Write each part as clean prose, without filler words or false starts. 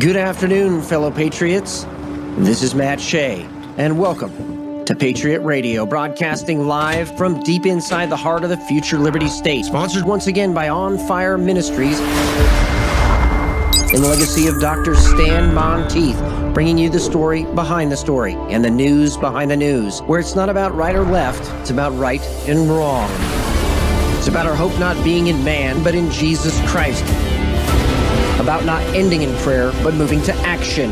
Good afternoon, fellow patriots. This is Matt Shea, and welcome to Patriot Radio, broadcasting live from deep inside the heart of the future Liberty State. Sponsored once again by On Fire Ministries in the legacy of Dr. Stan Monteith, bringing you the story behind the story and the news behind the news, where it's not about right or left, it's about right and wrong. It's about our hope not being in man, but in Jesus Christ. About not ending in prayer, but moving to action.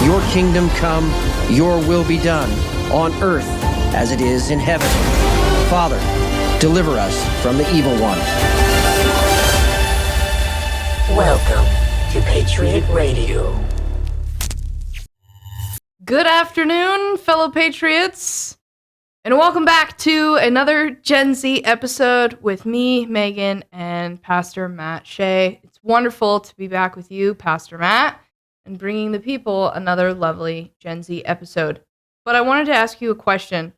Your kingdom come, your will be done, on earth as it is in heaven. Father, deliver us from the evil one. Welcome to Patriot Radio. Good afternoon, fellow patriots, and welcome back to another Gen Z episode with me, Megan, and Pastor Matt Shea. It's wonderful to be back with you, Pastor Matt, and bringing the people another lovely Gen Z episode. But I wanted to ask you a question.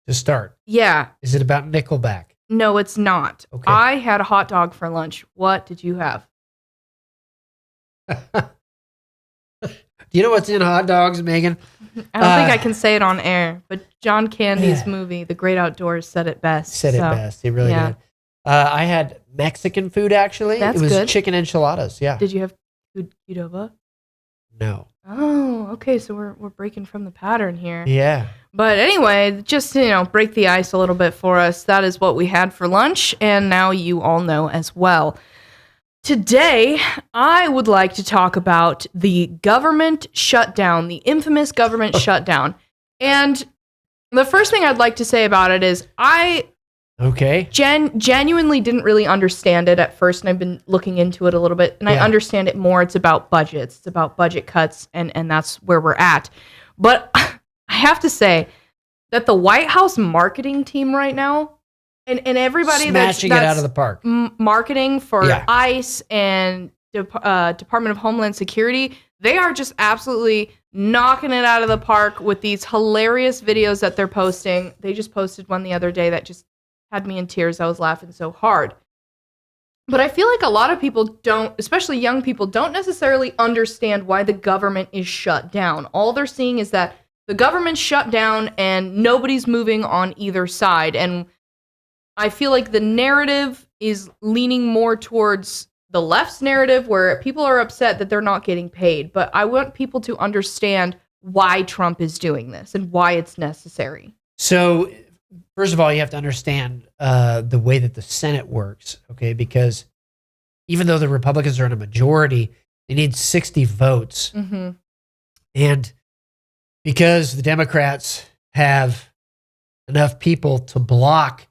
To start. Yeah. Is it about Nickelback? No, it's not. Okay. I had a hot dog for lunch. What did you have? Do you know what's in hot dogs, Megan? I don't think I can say it on air, but John Candy's movie, The Great Outdoors, said it best. Said it best. He really did. I had Mexican food, actually. That's it was good. Chicken enchiladas, yeah. Did you have Qdoba? No. Oh, okay. So we're breaking from the pattern here. Yeah. But anyway, just to, break the ice a little bit for us, that is what we had for lunch, and now you all know as well. Today, I would like to talk about the government shutdown, the infamous government shutdown. And the first thing I'd like to say about it is I genuinely didn't really understand it at first, and I've been looking into it a little bit, and I understand it more. It's about budgets. It's about budget cuts, and that's where we're at. But I have to say that the White House marketing team right now, and everybody smashing it out of the park. Marketing for ICE and Department of Homeland Security, they are just absolutely knocking it out of the park with these hilarious videos that they're posting. They just posted one the other day that just had me in tears. I was laughing so hard. But I feel like a lot of people don't, especially young people, don't necessarily understand why the government is shut down. All they're seeing is that the government's shut down and nobody's moving on either side. And I feel like the narrative is leaning more towards the left's narrative, where people are upset that they're not getting paid. But I want people to understand why Trump is doing this and why it's necessary. So, first of all, you have to understand the way that the Senate works, okay? Because even though the Republicans are in a majority, they need 60 votes. Mm-hmm. And because the Democrats have enough people to block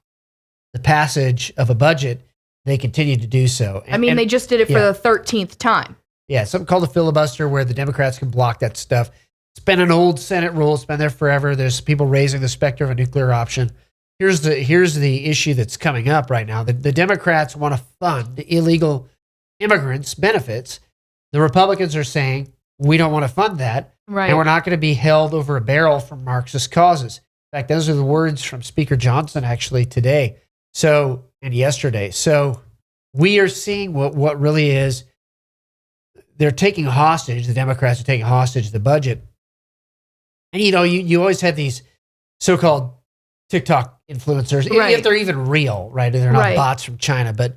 the passage of a budget, they continue to do so. And they just did it for the 13th time. Yeah, something called a filibuster, where the Democrats can block that stuff. It's been an old Senate rule. It's been there forever. There's people raising the specter of a nuclear option. Here's the issue that's coming up right now. The Democrats want to fund illegal immigrants' benefits. The Republicans are saying, we don't want to fund that. Right. And we're not going to be held over a barrel for Marxist causes. In fact, those are the words from Speaker Johnson actually today. And yesterday. So we are seeing what really is, they're taking hostage, the Democrats are taking hostage the budget. And you always have these so-called TikTok influencers, if they're even real, right? They're not bots from China. But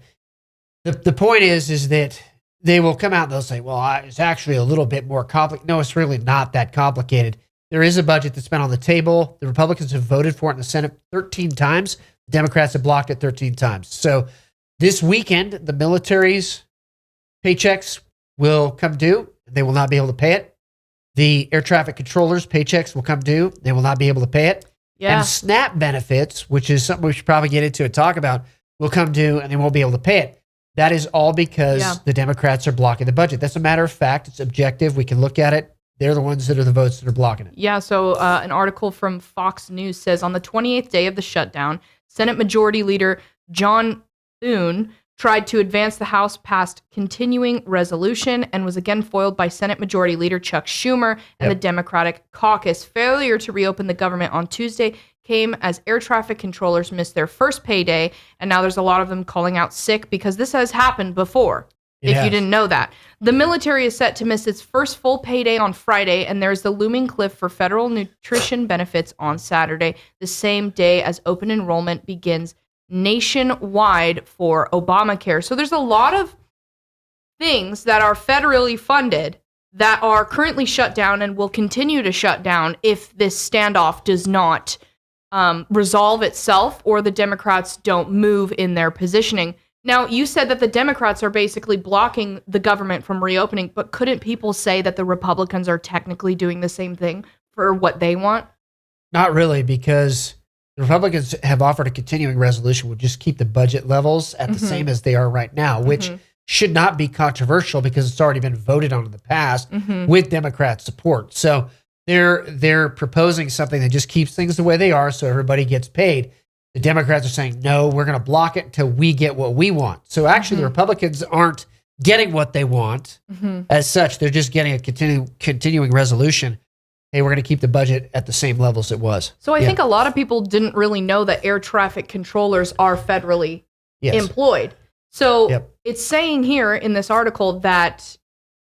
the point is that they will come out and they'll say, well, it's actually a little bit more complicated. No, it's really not that complicated. There is a budget that's been on the table. The Republicans have voted for it in the Senate 13 times. The Democrats have blocked it 13 times. So this weekend, the military's paychecks will come due. They will not be able to pay it. The air traffic controllers' paychecks will come due. They will not be able to pay it. Yeah. And SNAP benefits, which is something we should probably get into and talk about, will come due and they won't be able to pay it. That is all because the Democrats are blocking the budget. That's a matter of fact. It's objective. We can look at it. They're the ones that are the votes that are blocking it. Yeah, so an article from Fox News says, on the 28th day of the shutdown, Senate Majority Leader John Thune tried to advance the House-passed continuing resolution and was again foiled by Senate Majority Leader Chuck Schumer and the Democratic caucus. Failure to reopen the government on Tuesday came as air traffic controllers missed their first payday, and now there's a lot of them calling out sick because this has happened before. if you didn't know that. The military is set to miss its first full payday on Friday, and there's the looming cliff for federal nutrition benefits on Saturday, the same day as open enrollment begins nationwide for Obamacare. So there's a lot of things that are federally funded that are currently shut down and will continue to shut down if this standoff does not resolve itself or the Democrats don't move in their positioning. Now, you said that the Democrats are basically blocking the government from reopening, but couldn't people say that the Republicans are technically doing the same thing for what they want? Not really, because the Republicans have offered a continuing resolution would just keep the budget levels at the same as they are right now, which should not be controversial because it's already been voted on in the past with Democrat support. So they're proposing something that just keeps things the way they are so everybody gets paid. The Democrats are saying, no, we're going to block it until we get what we want. So actually, the Republicans aren't getting what they want as such. They're just getting a continuing resolution. Hey, we're going to keep the budget at the same levels it was. So I think a lot of people didn't really know that air traffic controllers are federally employed. So it's saying here in this article that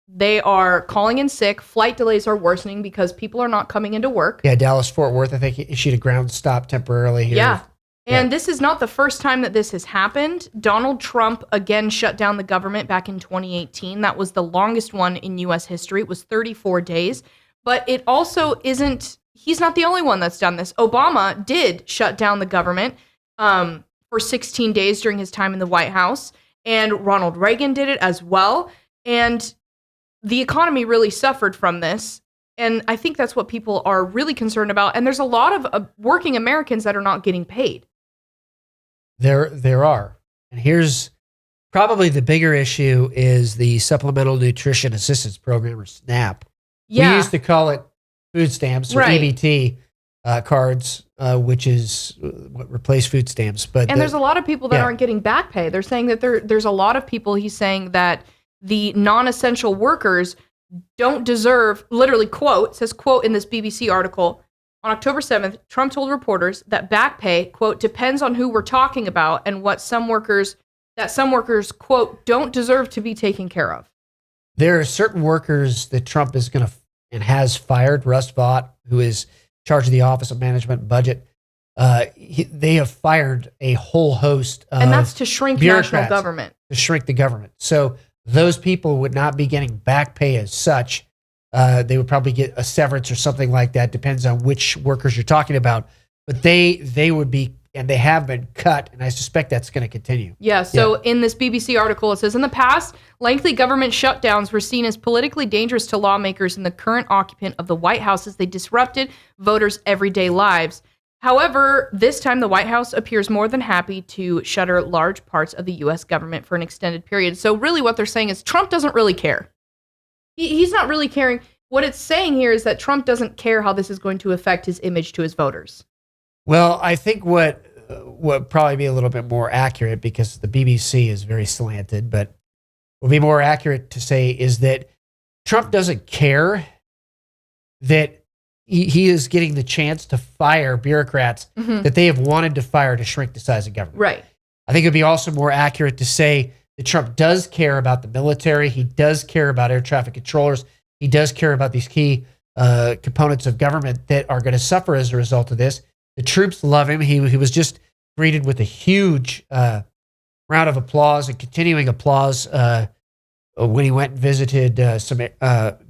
they are calling in sick. Flight delays are worsening because people are not coming into work. Yeah, Dallas-Fort Worth, I think, issued a ground stop temporarily here. Yeah. And this is not the first time that this has happened. Donald Trump again shut down the government back in 2018. That was the longest one in U.S. history. It was 34 days. But it also isn't, he's not the only one that's done this. Obama did shut down the government for 16 days during his time in the White House. And Ronald Reagan did it as well. And the economy really suffered from this. And I think that's what people are really concerned about. And there's a lot of working Americans that are not getting paid. There are. And here's probably the bigger issue is the Supplemental Nutrition Assistance Program, or SNAP. Yeah. We used to call it food stamps or EBT cards, which is what replaced food stamps. But there's a lot of people that aren't getting back pay. They're saying that there's a lot of people, he's saying that the non-essential workers don't deserve, literally quote, says quote in this BBC article, on October 7th, Trump told reporters that back pay, quote, depends on who we're talking about and what some workers, quote, don't deserve to be taken care of. There are certain workers that Trump is going to and has fired. Russ Vought, who is in charge of the Office of Management and Budget, they have fired a whole host of and that's to shrink national government. To shrink the government. So those people would not be getting back pay as such. They would probably get a severance or something like that. Depends on which workers you're talking about. But they would be, and they have been cut, and I suspect that's going to continue. Yeah, so in this BBC article, it says, in the past, lengthy government shutdowns were seen as politically dangerous to lawmakers and the current occupant of the White House as they disrupted voters' everyday lives. However, this time the White House appears more than happy to shutter large parts of the U.S. government for an extended period. So really what they're saying is Trump doesn't really care. He's not really caring. What it's saying here is that Trump doesn't care how this is going to affect his image to his voters. Well, I think what would probably be a little bit more accurate, because the BBC is very slanted, but would be more accurate to say is that Trump doesn't care that he is getting the chance to fire bureaucrats that they have wanted to fire to shrink the size of government. Right. I think it'd be also more accurate to say that Trump does care about the military. He does care about air traffic controllers. He does care about these key components of government that are going to suffer as a result of this. The troops love him. He was just greeted with a huge round of applause and continuing applause when he went and visited some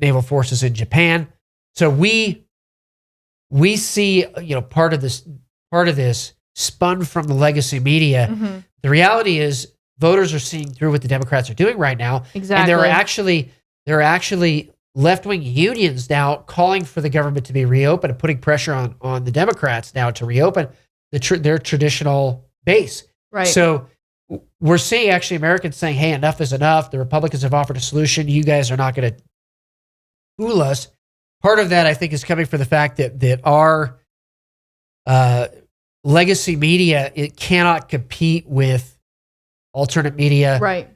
naval forces in Japan. So we see, part of this spun from the legacy media. The reality is voters are seeing through what the Democrats are doing right now. Exactly. And there are actually left-wing unions now calling for the government to be reopened and putting pressure on the Democrats now to reopen their traditional base. Right. So we're seeing actually Americans saying, hey, enough is enough. The Republicans have offered a solution. You guys are not going to fool us. Part of that, I think, is coming from the fact that our legacy media, it cannot compete with alternate media, right?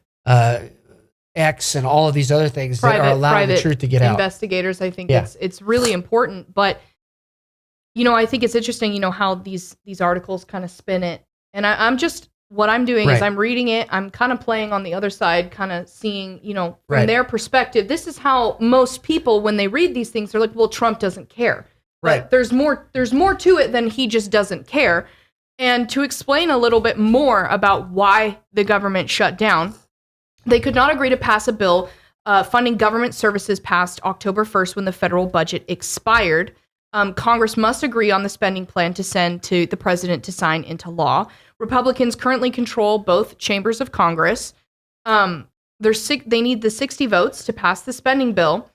X and all of these other things that are allowing the truth to get out. Investigators, I think it's really important. But, I think it's interesting, how these articles kind of spin it. And I'm just what I'm doing is Right. I'm reading it. I'm kind of playing on the other side, kind of seeing, from Right. their perspective. This is how most people, when they read these things, they're like, well, Trump doesn't care. Right. But there's more to it than he just doesn't care. And to explain a little bit more about why the government shut down, they could not agree to pass a bill funding government services past October 1st when the federal budget expired. Congress must agree on the spending plan to send to the president to sign into law. Republicans currently control both chambers of Congress. They need the 60 votes to pass the spending bill.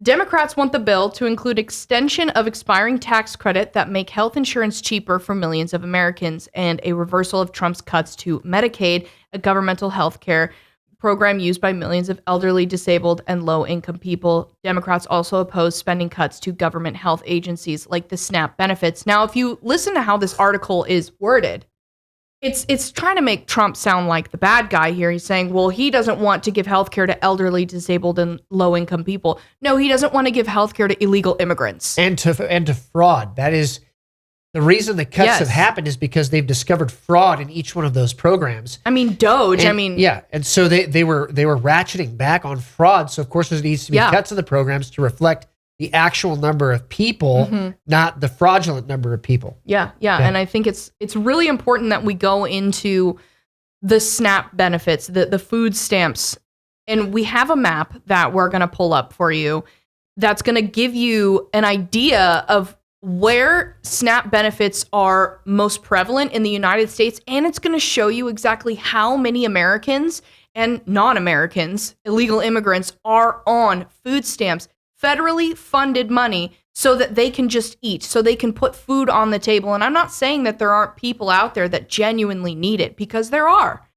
Democrats want the bill to include extension of expiring tax credit that make health insurance cheaper for millions of Americans and a reversal of Trump's cuts to Medicaid, a governmental health care program used by millions of elderly, disabled, and low-income people. Democrats also oppose spending cuts to government health agencies like the SNAP benefits. Now, if you listen to how this article is worded, it's trying to make Trump sound like the bad guy here. He's saying, well, he doesn't want to give health care to elderly, disabled, and low-income people. No, he doesn't want to give health care to illegal immigrants. And to fraud. That is the reason the cuts have happened, is because they've discovered fraud in each one of those programs. I mean, Doge. Yeah, and so they were ratcheting back on fraud. So of course there needs to be cuts in the programs to reflect the actual number of people, not the fraudulent number of people. Yeah. And I think it's really important that we go into the SNAP benefits, the food stamps, and we have a map that we're going to pull up for you that's going to give you an idea of where SNAP benefits are most prevalent in the United States, and it's going to show you exactly how many Americans and non-Americans, illegal immigrants, are on food stamps, federally funded money, so that they can just eat, so they can put food on the table. And I'm not saying that there aren't people out there that genuinely need it, because there are.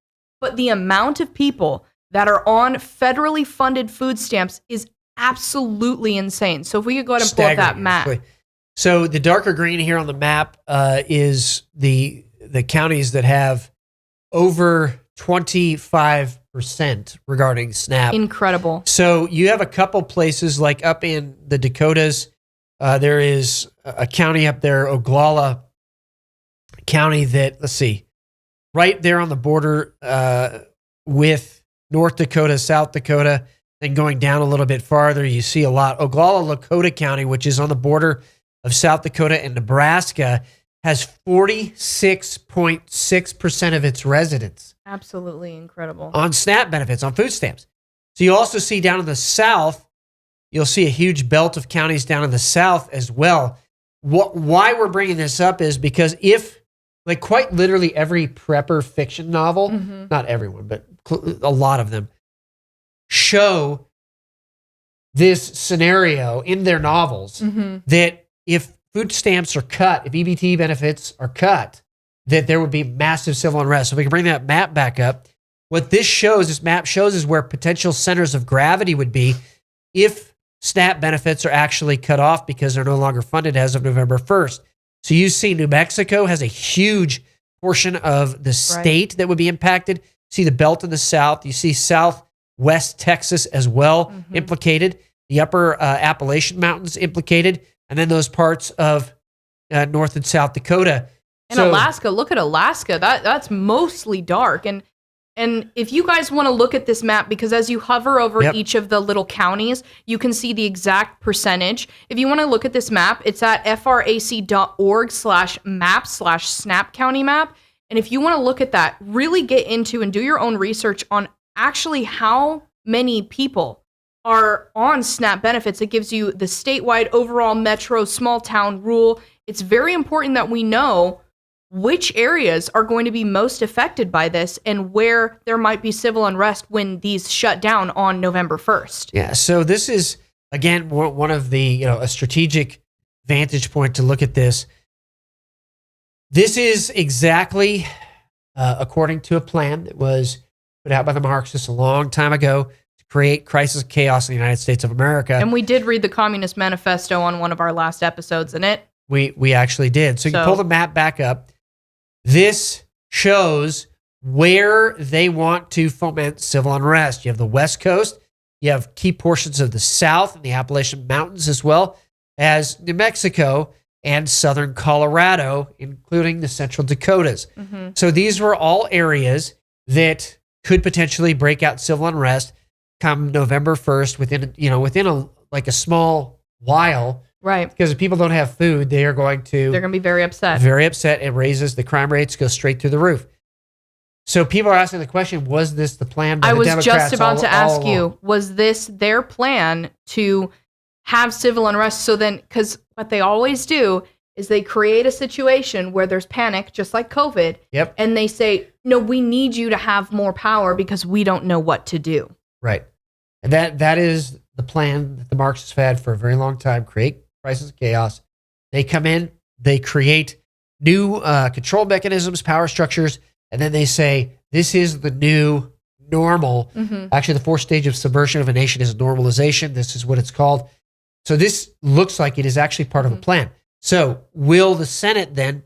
But the amount of people that are on federally funded food stamps is absolutely insane. So if we could go ahead and pull up that map. Actually. So the darker green here on the map is the counties that have over 25% regarding SNAP. Incredible. So you have a couple places like up in the Dakotas. There is a county up there, Oglala County, that, let's see, right there on the border with North Dakota, South Dakota. Then going down a little bit farther, you see a lot. Oglala Lakota County, which is on the border of South Dakota and Nebraska, has 46.6% of its residents Absolutely incredible. on SNAP benefits, on food stamps. So you also see down in the South, you'll see a huge belt of counties down in the South as well. Why we're bringing this up is because like quite literally every prepper fiction novel, not everyone, but a lot of them, show this scenario in their novels that if food stamps are cut, if EBT benefits are cut, that there would be massive civil unrest. So if we can bring that map back up, what this map shows is where potential centers of gravity would be if SNAP benefits are actually cut off because they're no longer funded as of November 1st. So you see New Mexico has a huge portion of the state that would be impacted. See the belt in the South. You see Southwest Texas as well implicated. The upper Appalachian Mountains implicated. And then those parts of North and South Dakota. And Alaska, look at Alaska. That's mostly dark. And if you guys want to look at this map, because as you hover over each of the little counties, you can see the exact percentage. If you want to look at this map, it's at frac.org/map/snap county map. And if you want to look at that, really get into and do your own research on actually how many people are on SNAP benefits. It gives you the statewide, overall, metro, small town, rural. It's very important that we know which areas are going to be most affected by this and where there might be civil unrest when these shut down on November 1st. Yeah, so this is, again, one of the, a strategic vantage point to look at this. This is exactly according to a plan that was put out by the Marxists a long time ago to create crisis chaos in the United States of America. And we did read the Communist Manifesto on one of our last episodes in it. We actually did. So you can pull the map back up. This shows where they want to foment civil unrest. You have the West Coast. You have key portions of the South and the Appalachian Mountains, as well as New Mexico and southern Colorado, including the central Dakotas. So these were all areas that could potentially break out civil unrest come November 1st within a small while. Right. Because if people don't have food, they're going to be very upset. Very upset. It raises the crime rates, go straight through the roof. So people are asking the question, was this the plan by the Democrats? I was just about to ask you, was this their plan to have civil unrest? So then, because what they always do is they create a situation where there's panic, just like COVID. Yep. And they say, no, we need you to have more power because we don't know what to do. Right. And that is the plan that the Marxists have had for a very long time, create crisis and chaos. They come in, they create new control mechanisms, power structures, and then they say, this is the new normal. Actually, the fourth stage of subversion of a nation is normalization. This is what it's called. So this looks like it is actually part of a plan. So will the Senate then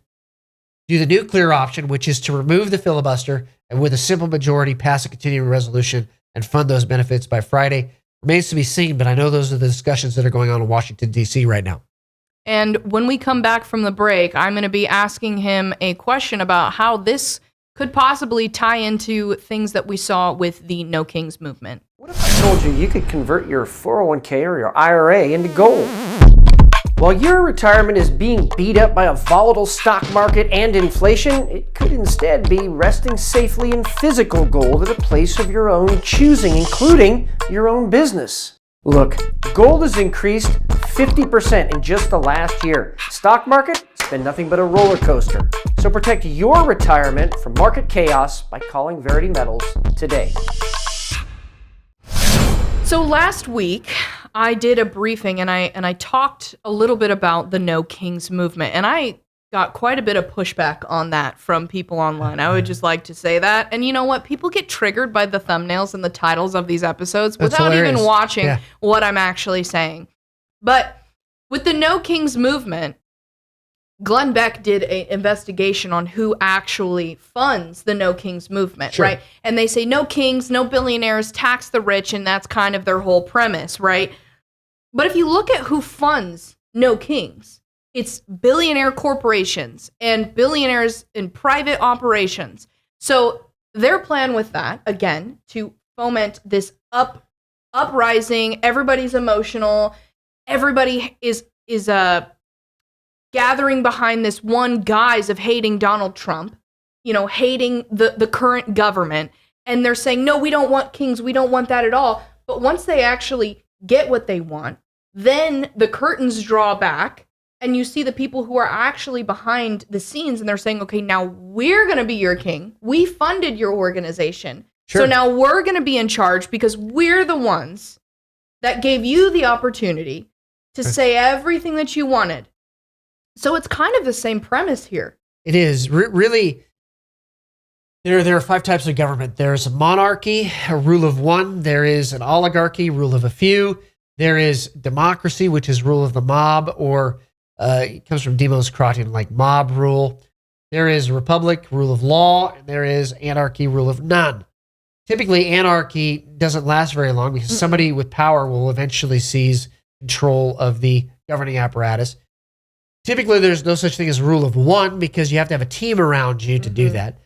do the nuclear option, which is to remove the filibuster and with a simple majority pass a continuing resolution and fund those benefits by Friday? Remains to be seen, but I know those are the discussions that are going on in Washington, D.C. right now. And when we come back from the break, I'm going to be asking him a question about how this could possibly tie into things that we saw with the No Kings movement. What if I told you could convert your 401k or your IRA into gold? While your retirement is being beat up by a volatile stock market and inflation, it could instead be resting safely in physical gold at a place of your own choosing, including your own business. Look, gold has increased 50% in just the last year. Stock market, it's been nothing but a roller coaster. So protect your retirement from market chaos by calling Verity Metals today. So last week, I did a briefing and I talked a little bit about the No Kings movement, and I got quite a bit of pushback on that from people online. I would just like to say that. And you know what? People get triggered by the thumbnails and the titles of these episodes without even watching what I'm actually saying. But with the No Kings movement, Glenn Beck did an investigation on who actually funds the No Kings movement, right? And they say no kings, no billionaires, tax the rich, and that's kind of their whole premise, right? But if you look at who funds No Kings, it's billionaire corporations and billionaires in private operations. So their plan with that, again, to foment this uprising, everybody's emotional, everybody is gathering behind this one guise of hating Donald Trump, hating the current government. And they're saying, no, we don't want kings. We don't want that at all. But once they actually get what they want, then the curtains draw back and you see the people who are actually behind the scenes and they're saying, okay, now we're going to be your king. We funded your organization. So now we're going to be in charge because we're the ones that gave you the opportunity to say everything that you wanted. So it's kind of the same premise here. It is. Really, there are 5 types of government. There's a monarchy, a rule of one. There is an oligarchy, rule of a few. There is democracy, which is rule of the mob, or it comes from demos kratin, like mob rule. There is republic, rule of law, and there is anarchy, rule of none. Typically, anarchy doesn't last very long because somebody with power will eventually seize control of the governing apparatus. Typically, there's no such thing as rule of one because you have to have a team around you to do that.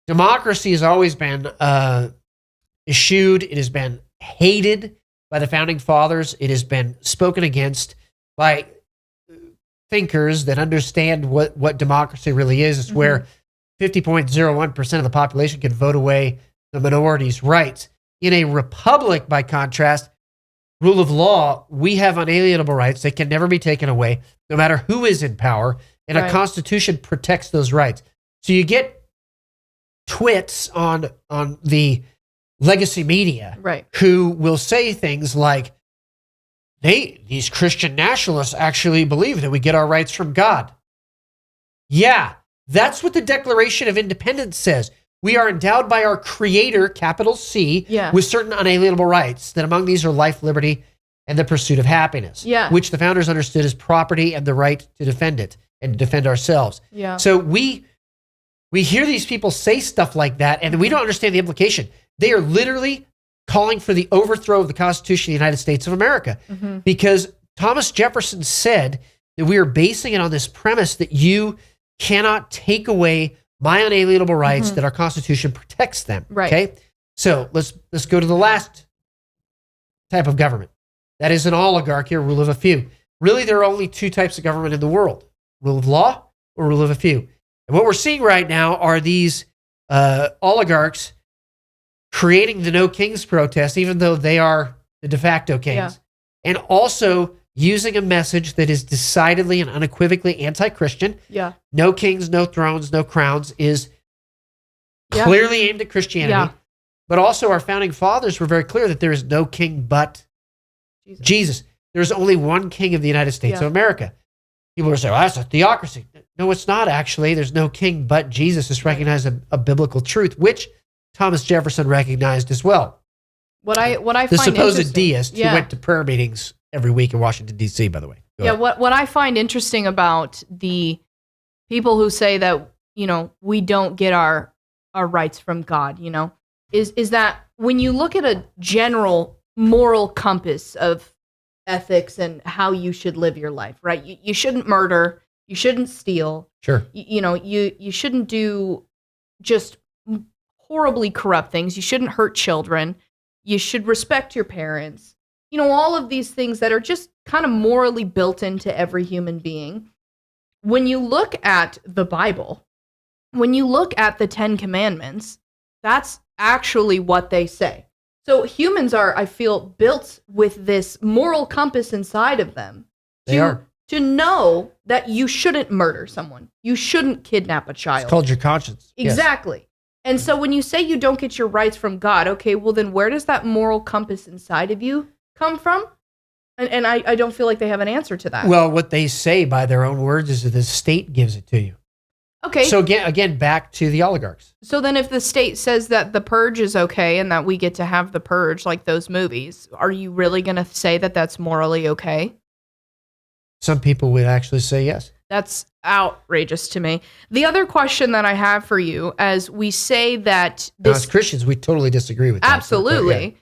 Democracy has always been eschewed. It has been hated by the founding fathers. It has been spoken against by thinkers that understand what democracy really is. It's where 50.01% of the population can vote away the minority's rights. In a republic, by contrast, rule of law, we have unalienable rights. They can never be taken away, no matter who is in power, and a constitution protects those rights. So you get twits on the legacy media who will say things like, these Christian nationalists actually believe that we get our rights from God. Yeah, that's what the Declaration of Independence says. We are endowed by our Creator, capital C, with certain unalienable rights, that among these are life, liberty, and the pursuit of happiness, which the founders understood as property and the right to defend it and to defend ourselves. So we hear these people say stuff like that, and we don't understand the implication. They are literally calling for the overthrow of the Constitution of the United States of America, because Thomas Jefferson said that we are basing it on this premise that you cannot take away my unalienable rights, that our Constitution protects them. Right. Okay? So let's go to the last type of government. That is an oligarchy or rule of a few. Really, there are only two types of government in the world: rule of law or rule of a few. And what we're seeing right now are these oligarchs creating the No Kings protest, even though they are the de facto kings, and also using a message that is decidedly and unequivocally anti-Christian. Yeah. No kings, no thrones, no crowns is clearly aimed at Christianity. Yeah. But also our founding fathers were very clear that there is no king but Jesus. There's only one king of the United States of America. People are saying, well, that's a theocracy. No, it's not actually. There's no king but Jesus. It's recognized a biblical truth, which Thomas Jefferson recognized as well. What I The find supposed deist who Yeah. went to prayer meetings every week in Washington, D.C., by the way. Go ahead. What I find interesting about the people who say that, we don't get our rights from God, is that when you look at a general moral compass of ethics and how you should live your life, right? You shouldn't murder, you shouldn't steal. Sure. You shouldn't do just horribly corrupt things. You shouldn't hurt children. You should respect your parents. All of these things that are just kind of morally built into every human being. When you look at the Bible, when you look at the 10 Commandments, that's actually what they say. So humans are, I feel, built with this moral compass inside of them. To know that you shouldn't murder someone. You shouldn't kidnap a child. It's called your conscience. Exactly. Yes. And so when you say you don't get your rights from God, okay, well then where does that moral compass inside of you come from? And I don't feel like they have an answer to that. Well, what they say by their own words is that the state gives it to you. Okay. So again, back to the oligarchs. So then if the state says that the purge is okay and that we get to have the purge like those movies, are you really going to say that that's morally okay? Some people would actually say yes. That's outrageous to me. The other question that I have for you, as we say that this... Now, as Christians, we totally disagree with that. Absolutely.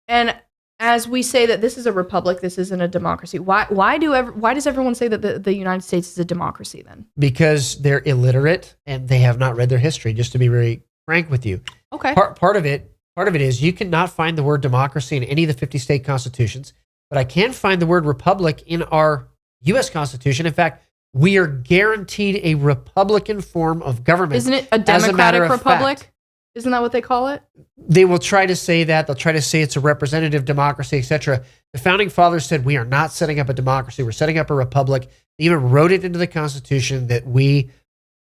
And as we say that this is a republic, this isn't a democracy, why does everyone say that the United States is a democracy then? Because they're illiterate and they have not read their history, just to be very frank with you. Okay. Part of it is you cannot find the word democracy in any of the 50 state constitutions, but I can find the word republic in our U.S. Constitution. In fact, we are guaranteed a Republican form of government. Isn't it a democratic republic? Fact. Isn't that what they call it? They will try to say that. They'll try to say it's a representative democracy, etc. The founding fathers said we are not setting up a democracy. We're setting up a republic. They even wrote it into the Constitution that we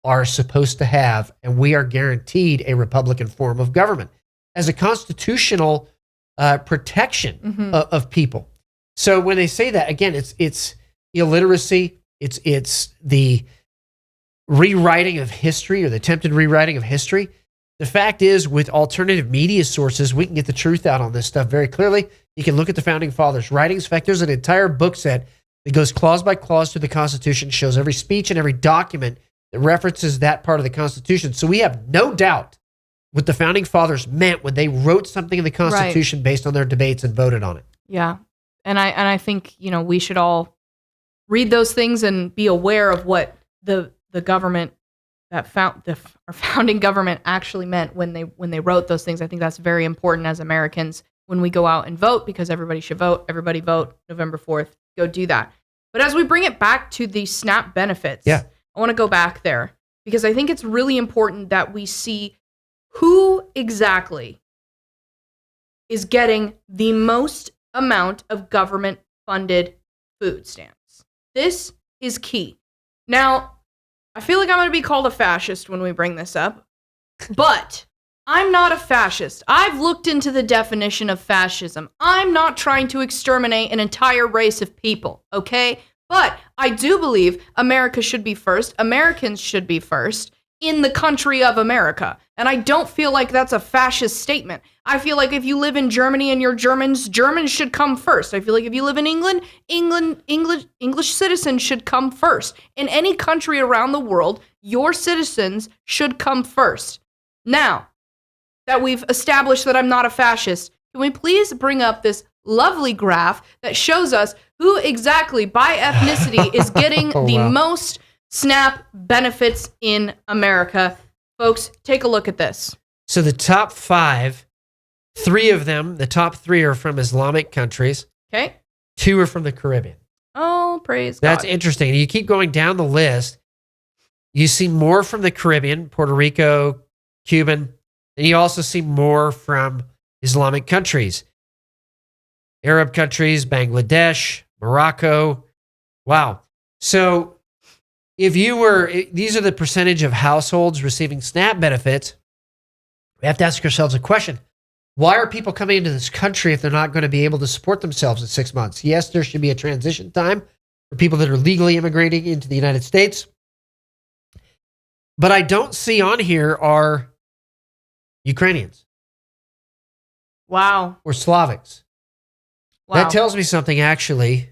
are supposed to have, and we are guaranteed a Republican form of government as a constitutional protection of people. So when they say that, again, it's illiteracy. It's the rewriting of history or the attempted rewriting of history. The fact is, with alternative media sources, we can get the truth out on this stuff very clearly. You can look at the founding fathers' writings. In fact, there's an entire book set that goes clause by clause through the Constitution, shows every speech and every document that references that part of the Constitution. So we have no doubt what the founding fathers meant when they wrote something in the Constitution based on their debates and voted on it. Yeah. And I think, we should all read those things and be aware of what the government that our founding government actually meant when they wrote those things. I think that's very important as Americans when we go out and vote, because everybody should vote. Everybody vote November 4th. Go do that. But as we bring it back to the SNAP benefits, I want to go back there because I think it's really important that we see who exactly is getting the most amount of government-funded food stamps. This is key. Now, I feel like I'm going to be called a fascist when we bring this up, but I'm not a fascist. I've looked into the definition of fascism. I'm not trying to exterminate an entire race of people, okay? But I do believe America should be first. Americans should be first in the country of America. And I don't feel like that's a fascist statement. I feel like if you live in Germany and you're Germans should come first. I feel like if you live in English citizens should come first. In any country around the world, your citizens should come first. Now, that we've established that I'm not a fascist, can we please bring up this lovely graph that shows us who exactly by ethnicity is getting the most SNAP benefits in America. Folks, take a look at this. So the top 5, 3 of them, the top 3 are from Islamic countries. Okay. 2 are from the Caribbean. Oh, praise That's God. interesting. And you keep going down the list, you see more from the Caribbean, Puerto Rico, Cuban, and you also see more from Islamic countries. Arab countries, Bangladesh, Morocco. Wow. So these are the percentage of households receiving SNAP benefits. We have to ask ourselves a question. Why are people coming into this country if they're not going to be able to support themselves in 6 months? Yes, there should be a transition time for people that are legally immigrating into the United States. But I don't see on here are Ukrainians. Wow. Or Slavics. Wow. That tells me something actually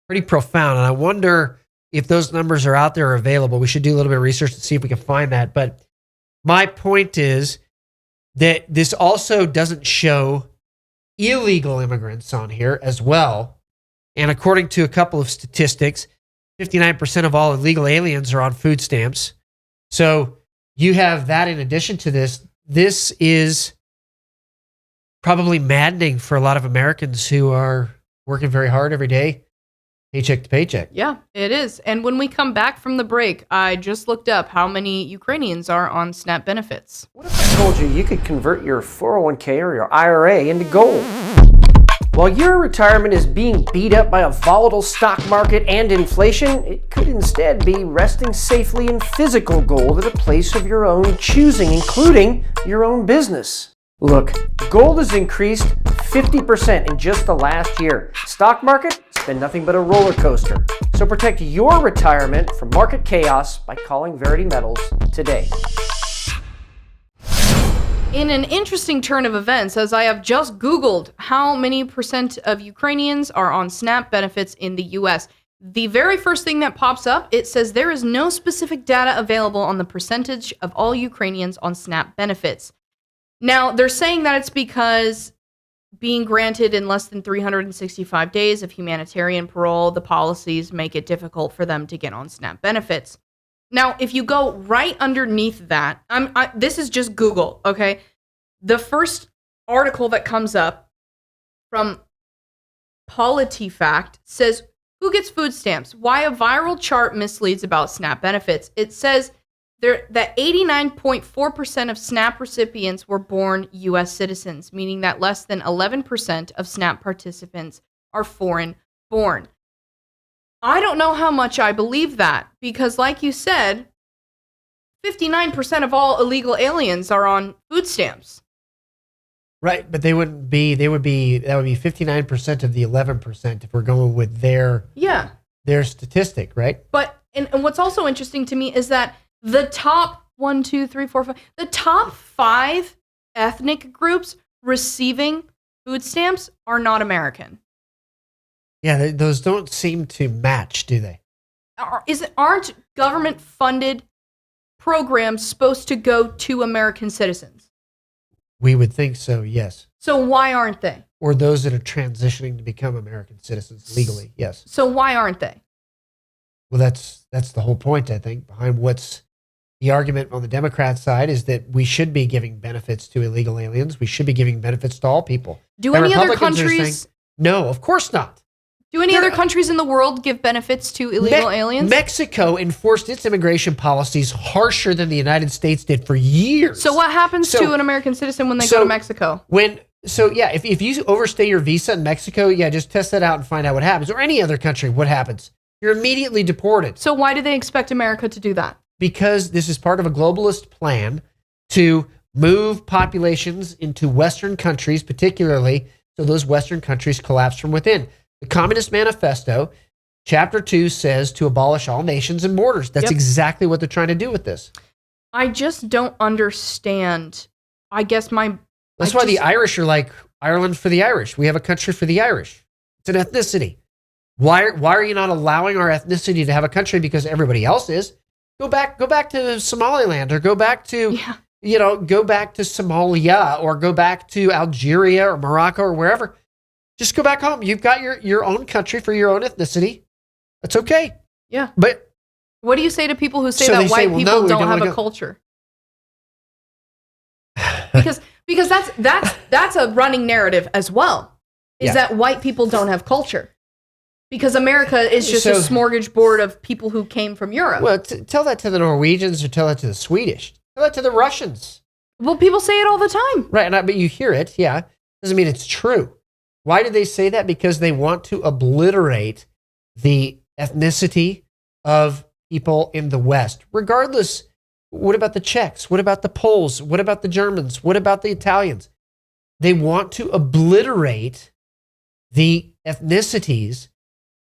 pretty profound. And I wonder if those numbers are out there or available. We should do a little bit of research to see if we can find that. But my point is that this also doesn't show illegal immigrants on here as well. And according to a couple of statistics, 59% of all illegal aliens are on food stamps. So you have that in addition to this. This is probably maddening for a lot of Americans who are working very hard every day, paycheck to paycheck. Yeah, it is. And when we come back from the break, I just looked up how many Ukrainians are on SNAP benefits. What if I told you could convert your 401k or your IRA into gold? While your retirement is being beat up by a volatile stock market and inflation, it could instead be resting safely in physical gold at a place of your own choosing, including your own business. Look, gold has increased 50% in just the last year. Stock market, it's been nothing but a roller coaster. So protect your retirement from market chaos by calling Verity Metals today. In an interesting turn of events, as I have just Googled how many percent of Ukrainians are on SNAP benefits in the U.S., the very first thing that pops up, it says there is no specific data available on the percentage of all Ukrainians on SNAP benefits. Now, they're saying that it's because being granted in less than 365 days of humanitarian parole, the policies make it difficult for them to get on SNAP benefits. Now, if you go right underneath that, this is just Google, okay? The first article that comes up from PolitiFact says, who gets food stamps? Why a viral chart misleads about SNAP benefits. It says that 89.4% of SNAP recipients were born U.S. citizens, meaning that less than 11% of SNAP participants are foreign born. I don't know how much I believe that, because like you said, 59% of all illegal aliens are on food stamps. Right, but that would be 59% of the 11% if we're going with their statistic, right? But and what's also interesting to me is that the top 5 ethnic groups receiving food stamps are not American. Yeah, those don't seem to match, do they? Aren't government-funded programs supposed to go to American citizens? We would think so, yes. So why aren't they? Or those that are transitioning to become American citizens legally, yes. So why aren't they? Well, that's the whole point, I think, behind what's the argument on the Democrat side is that we should be giving benefits to illegal aliens. We should be giving benefits to all people. Do any other countries? No, of course not. Do any other countries in the world give benefits to illegal aliens? Mexico enforced its immigration policies harsher than the United States did for years. So what happens to an American citizen when they go to Mexico? If you overstay your visa in Mexico, just test that out and find out what happens. Or any other country, what happens? You're immediately deported. So why do they expect America to do that? Because this is part of a globalist plan to move populations into Western countries, particularly so those Western countries collapse from within. The Communist Manifesto, Chapter 2 says to abolish all nations and borders. That's exactly what they're trying to do with this. I just don't understand. That's why the Irish are like Ireland for the Irish. We have a country for the Irish. It's an ethnicity. Why are you not allowing our ethnicity to have a country because everybody else is? Go back to Somaliland or go back to Somalia or go back to Algeria or Morocco or wherever. Just go back home. You've got your own country for your own ethnicity. That's okay. Yeah. But what do you say to people who say So they that say, white well, people no, we don't don't have wanna a go- culture? Because that's a running narrative as well. Is Yeah. that white people don't have culture? Because America is just a So- smorgasbord of people who came from Europe. well, tell that to the Norwegians or tell that to the Swedish. Tell that to the Russians. Well, people say it all the time. Right, but you hear it, yeah. Doesn't mean it's true. Why do they say that? Because they want to obliterate the ethnicity of people in the West. Regardless, what about the Czechs? What about the Poles? What about the Germans? What about the Italians? They want to obliterate the ethnicities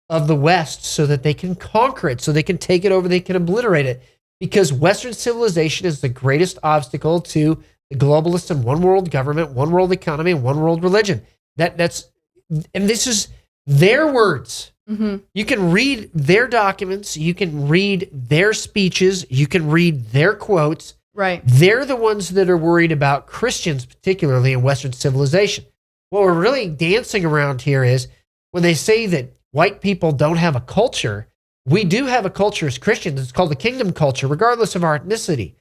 of the West so that they can conquer it, so they can take it over, they can obliterate it. Because Western civilization is the greatest obstacle to the globalists and one world government, one world economy, and one world religion. And this is their words. Mm-hmm. You can read their documents, you can read their speeches, you can read their quotes. Right. They're the ones that are worried about Christians, particularly in Western civilization. What we're really dancing around here is when they say that white people don't have a culture, we do have a culture as Christians. It's called the kingdom culture, regardless of our ethnicity.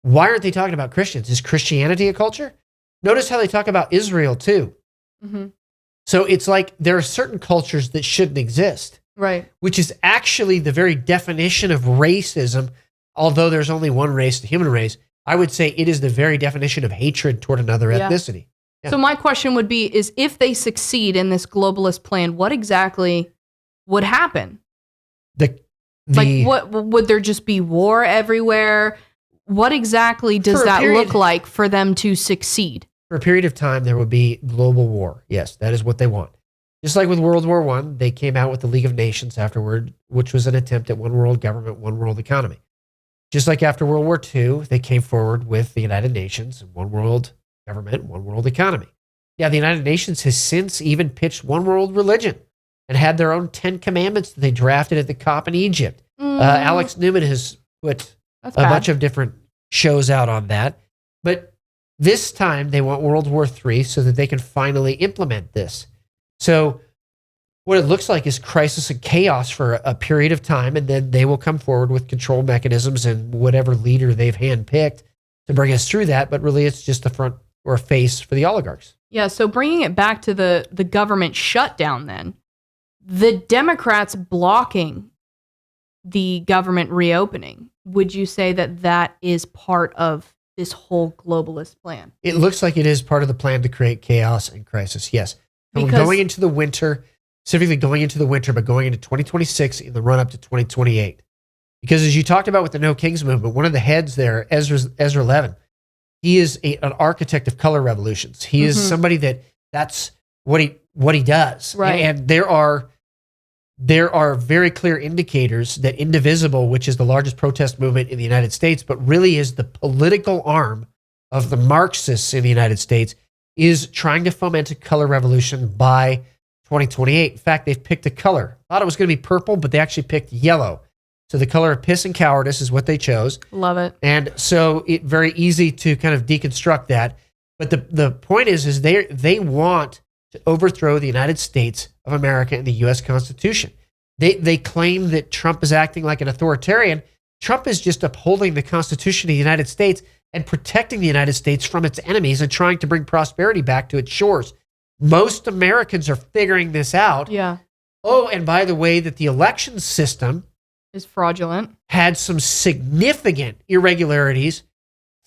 Why aren't they talking about Christians? Is Christianity a culture? Notice how they talk about Israel too. Mm-hmm. So it's like there are certain cultures that shouldn't exist, Right. which is actually the very definition of racism. Although there's only one race, the human race, I would say it is the very definition of hatred toward another Yeah. ethnicity. Yeah. So my question would be, is if they succeed in this globalist plan, what exactly would happen? Like, what would there just be war everywhere? What exactly does For a that period- look like for them to succeed? For a period of time, there would be global war. Yes, that is what they want. Just like with World War I, they came out with the League of Nations afterward, which was an attempt at one world government, one world economy. Just like after World War II, they came forward with the United Nations and one world government, one world economy. Yeah, the United Nations has since even pitched one world religion and had their own 10 commandments that they drafted at the COP in Egypt. Alex Newman has put That's a bad. bunch of different shows out on that. But this time they want World War III so that they can finally implement this. So what it looks like is crisis and chaos for a period of time, and then they will come forward with control mechanisms and whatever leader they've handpicked to bring us through that. But really, it's just the front or face for the oligarchs. Yeah, so bringing it back to the government shutdown then, the Democrats blocking the government reopening, would you say that that is part of this whole globalist plan? It looks like it is part of the plan to create chaos and crisis, yes. Because- Going into the winter, specifically going into the winter, but going into 2026 in the run-up to 2028. Because as you talked about with the No Kings movement, one of the heads there, Ezra Levin, he is an architect of color revolutions. He is somebody that's what he does. Right. And there are very clear indicators that Indivisible, which is the largest protest movement in the United States, but really is the political arm of the Marxists in the United States, is trying to foment a color revolution by 2028. In fact, they've picked a color. Thought it was going to be purple, but they actually picked yellow. So the color of piss and cowardice is what they chose. Love it. And so it's very easy to kind of deconstruct that. But the point is they want to overthrow the United States of America and the U.S. Constitution. They claim that Trump is acting like an authoritarian. Trump is just upholding the Constitution of the United States and protecting the United States from its enemies and trying to bring prosperity back to its shores. Most Americans are figuring this out. Yeah. Oh, and by the way, that the election system Is fraudulent. had some significant irregularities,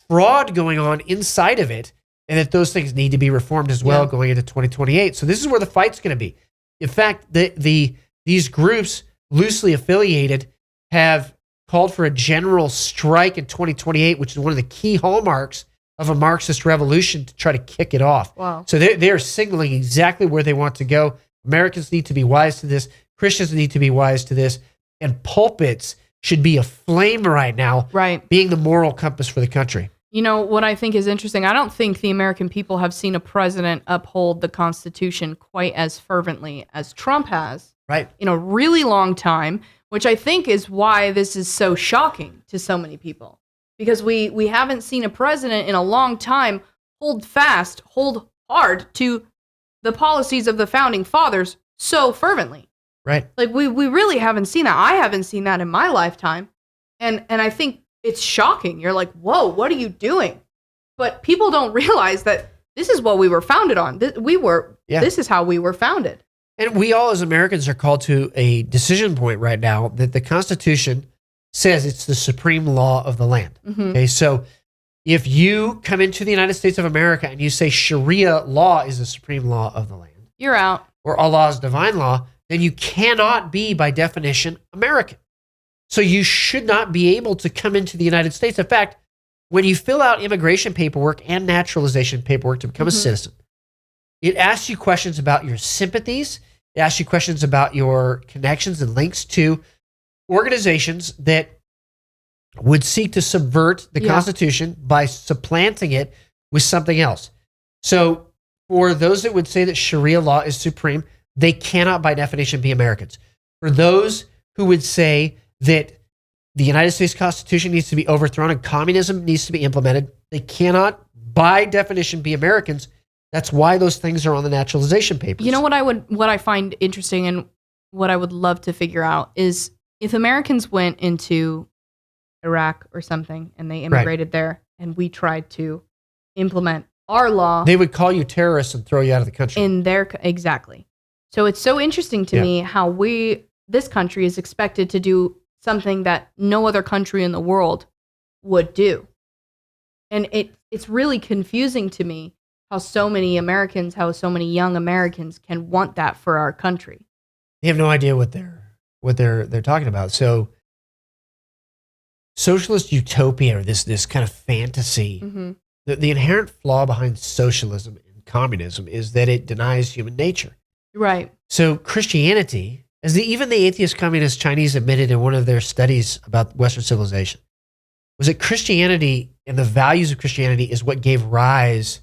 fraud going on inside of it, and that those things need to be reformed as well going into 2028. So this is where the fight's going to be. In fact, these groups, loosely affiliated, have called for a general strike in 2028, which is one of the key hallmarks of a Marxist revolution to try to kick it off. Wow. So they're signaling exactly where they want to go. Americans need to be wise to this. Christians need to be wise to this. And pulpits should be aflame right now, Right. being the moral compass for the country. You know, what I think is interesting, I don't think the American people have seen a president uphold the Constitution quite as fervently as Trump has Right. in a really long time, which I think is why this is so shocking to so many people. Because we haven't seen a president in a long time hold fast, hold hard to the policies of the founding fathers so fervently. Right. Like we really haven't seen that. I haven't seen that in my lifetime. And I think it's shocking. You're like, whoa, what are you doing? But people don't realize that this is what we were founded on. This is how we were founded. And we all as Americans are called to a decision point right now that the Constitution says it's the supreme law of the land. Mm-hmm. Okay, so if you come into the United States of America and you say Sharia law is the supreme law of the land, You're out. or Allah's divine law, then you cannot be, by definition, American. So you should not be able to come into the United States. In fact, when you fill out immigration paperwork and naturalization paperwork to become a citizen, it asks you questions about your sympathies. It asks you questions about your connections and links to organizations that would seek to subvert the Constitution by supplanting it with something else. So for those that would say that Sharia law is supreme, they cannot by definition be Americans. For those who would say that the United States Constitution needs to be overthrown and communism needs to be implemented, they cannot by definition be Americans. That's why those things are on the naturalization papers. You know what I find interesting and what I would love to figure out is if Americans went into Iraq or something and they immigrated there and we tried to implement our law, they would call you terrorists and throw you out of the country. Exactly. So it's so interesting to me how this country is expected to do something that no other country in the world would do. And it's really confusing to me how so many young Americans can want that for our country. They have no idea what they're talking about. So socialist utopia, or this kind of fantasy, the inherent flaw behind socialism and communism is that it denies human nature. Right. So Christianity, as even the atheist communist Chinese admitted in one of their studies about Western civilization, was that Christianity and the values of Christianity is what gave rise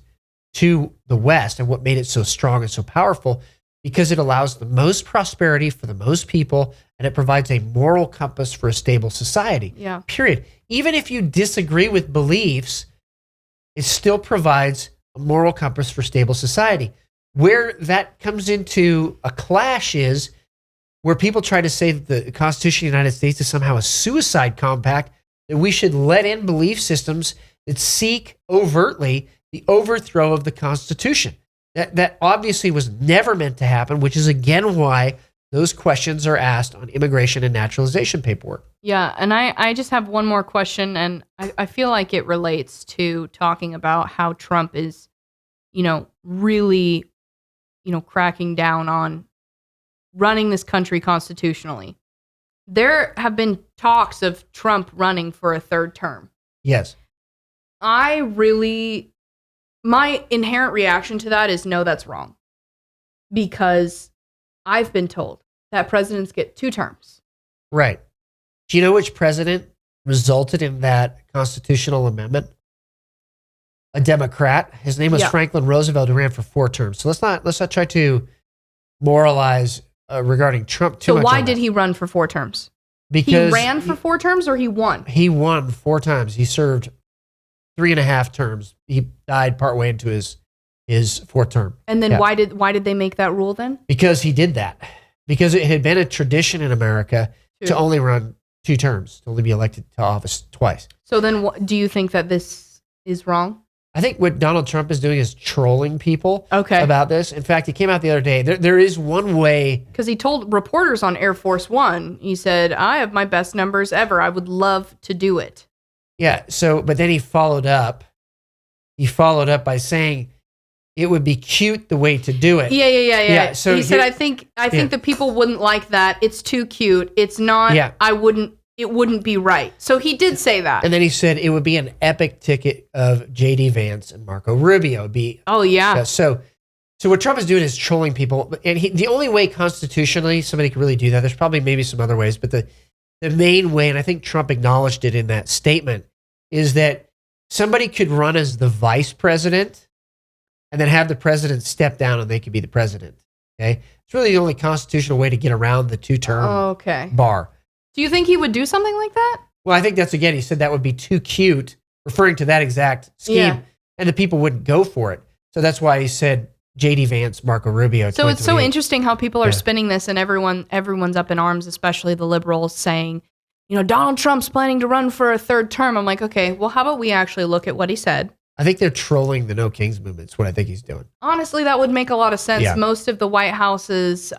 to the West and what made it so strong and so powerful, because it allows the most prosperity for the most people and it provides a moral compass for a stable society. Yeah. Period. Even if you disagree with beliefs, it still provides a moral compass for stable society. Where that comes into a clash is where people try to say that the Constitution of the United States is somehow a suicide compact, that we should let in belief systems that seek overtly the overthrow of the Constitution. That obviously was never meant to happen, which is again why those questions are asked on immigration and naturalization paperwork. Yeah, and I just have one more question, and I feel like it relates to talking about how Trump is, really, cracking down on running this country constitutionally. There have been talks of Trump running for a third term. Yes. My inherent reaction to that is no, that's wrong. Because I've been told that presidents get 2 terms. Right. Do you know which president resulted in that constitutional amendment? A Democrat. His name was Franklin Roosevelt, who ran for 4 terms. So let's not try to moralize regarding Trump too much. So why did he run for 4 terms? Because he ran for 4 terms, or he won? He won 4 times. He served 3.5 terms. He died partway into his 4th term. And then why did they make that rule then? Because he did that. Because it had been a tradition in America to only run 2 terms, to only be elected to office twice. So then do you think that this is wrong? I think what Donald Trump is doing is trolling people about this. In fact, he came out the other day. There is one way. Because he told reporters on Air Force One, he said, I have my best numbers ever. I would love to do it. Yeah. So, but then he followed up. He followed up by saying it would be cute the way to do it. Yeah. So he said, I think the people wouldn't like that. It's too cute. It's not, it wouldn't be right. So he did say that. And then he said it would be an epic ticket of J.D. Vance and Marco Rubio. It'd be, so what Trump is doing is trolling people. And the only way constitutionally somebody could really do that, there's probably maybe some other ways, but the main way, and I think Trump acknowledged it in that statement, is that somebody could run as the vice president and then have the president step down and they could be the president. Okay. It's really the only constitutional way to get around the 2-term bar. Do you think he would do something like that? Well, I think that's, again, he said that would be too cute, referring to that exact scheme, and the people wouldn't go for it. So that's why he said, J.D. Vance, Marco Rubio. So it's so 2028. interesting how people are spinning this, and everyone's up in arms, especially the liberals, saying, Donald Trump's planning to run for a third term. I'm like, okay, well, how about we actually look at what he said? I think they're trolling the No Kings movement. Is what I think he's doing. Honestly, that would make a lot of sense. Yeah. Most of the White House's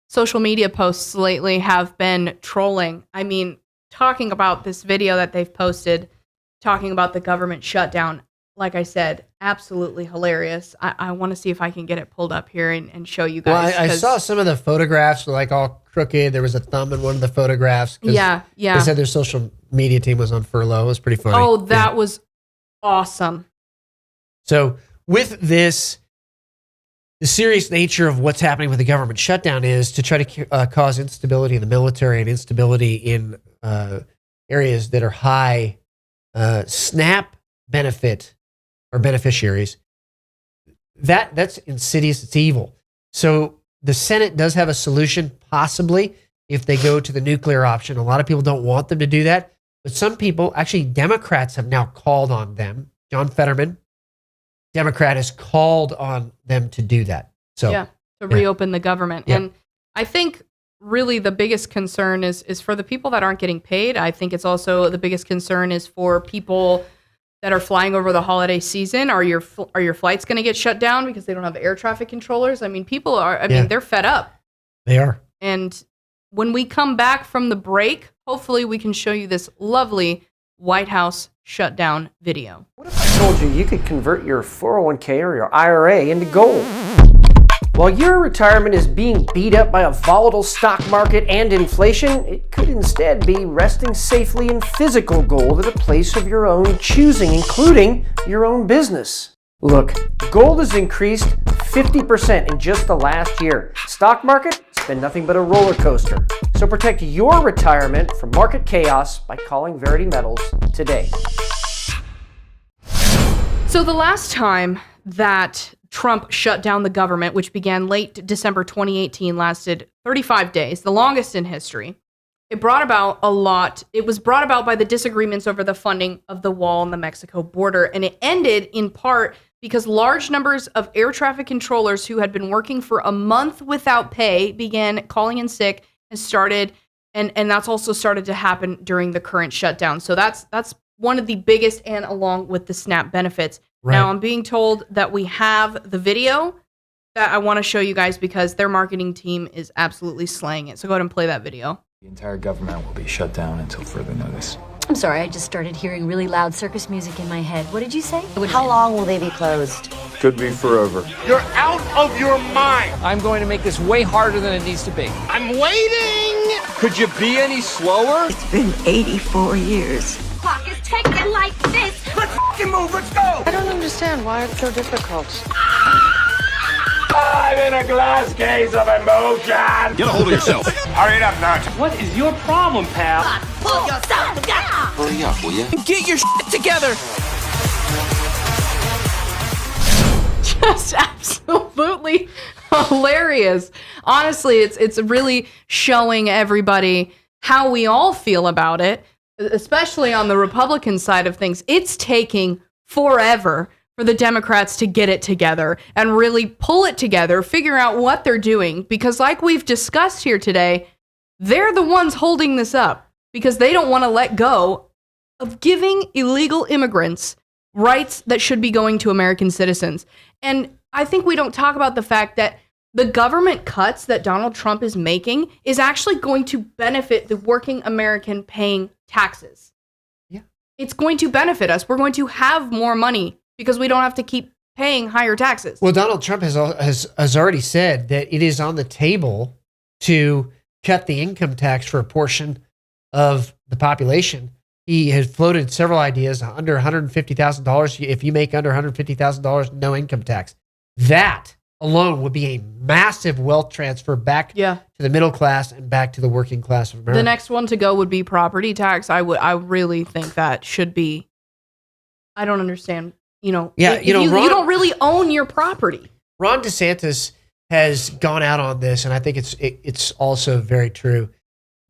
social media posts lately have been trolling. I mean, talking about this video that they've posted, talking about the government shutdown. Like I said, absolutely hilarious. I want to see if I can get it pulled up here and show you guys. Well, I saw some of the photographs were like all crooked. There was a thumb in one of the photographs. Yeah. They said their social media team was on furlough. It was pretty funny. Oh, that was awesome. So with this, the serious nature of what's happening with the government shutdown is to try to cause instability in the military and instability in areas that are high SNAP benefit or beneficiaries. That's insidious. It's evil. So the Senate does have a solution, possibly, if they go to the nuclear option. A lot of people don't want them to do that, but some people, actually Democrats, have now called on them. John Fetterman, Democrat, has called on them to do that. So to reopen the government. Yeah. And I think really the biggest concern is for the people that aren't getting paid. I think it's also the biggest concern is for people that are flying over the holiday season. Are your flights going to get shut down because they don't have air traffic controllers? I mean, people are, they're fed up. They are. And when we come back from the break, hopefully we can show you this lovely White House shutdown video. What if I told you could convert your 401k or your IRA into gold? While your retirement is being beat up by a volatile stock market and inflation, it could instead be resting safely in physical gold at a place of your own choosing, including your own business. Look, gold has increased 50% in just the last year. Stock market, it's been nothing but a roller coaster. So protect your retirement from market chaos by calling Verity Metals today. So the last time that Trump shut down the government, which began late December 2018, lasted 35 days, the longest in history. It brought about a lot. It was brought about by the disagreements over the funding of the wall on the Mexico border. And it ended in part because large numbers of air traffic controllers who had been working for a month without pay began calling in sick and started, and that's also started to happen during the current shutdown. So that's one of the biggest, and along with the SNAP benefits. Right. Now, I'm being told that we have the video that I want to show you guys because their marketing team is absolutely slaying it. So go ahead and play that video. The entire government will be shut down until further notice. I'm sorry, I just started hearing really loud circus music in my head. What did you say? How long will they be closed? Could be forever. You're out of your mind. I'm going to make this way harder than it needs to be. I'm waiting. Could you be any slower? It's been 84 years. Clock is ticking like this. Let's fucking move. Let's go. I don't understand why it's so difficult. I'm in a glass case of emotion. Get a hold of yourself. Hurry it up, Nut. What is your problem, pal? Pull yourself together. Hurry up, will you? Get your shit together. Just absolutely hilarious. Honestly, it's really showing everybody how we all feel about it, especially on the Republican side of things. It's taking forever for the Democrats to get it together and really pull it together, figure out what they're doing, because like we've discussed here today, they're the ones holding this up because they don't want to let go of giving illegal immigrants rights that should be going to American citizens. And I think we don't talk about the fact that the government cuts that Donald Trump is making is actually going to benefit the working American paying taxes. Yeah. It's going to benefit us. We're going to have more money because we don't have to keep paying higher taxes. Well, Donald Trump has already said that it is on the table to cut the income tax for a portion of the population. He has floated several ideas under $150,000. If you make under $150,000, no income tax. That alone would be a massive wealth transfer back to the middle class and back to the working class of America. The next one to go would be property tax. I really think that should be. I don't understand. You don't really own your property. Ron DeSantis has gone out on this, and I think it's also very true.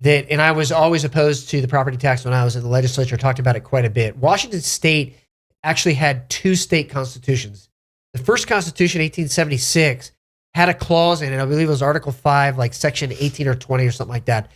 And I was always opposed to the property tax when I was in the legislature. I talked about it quite a bit. Washington State actually had two state constitutions. The first Constitution, 1876, had a clause in it. I believe it was Article 5, like Section 18 or 20 or something like that.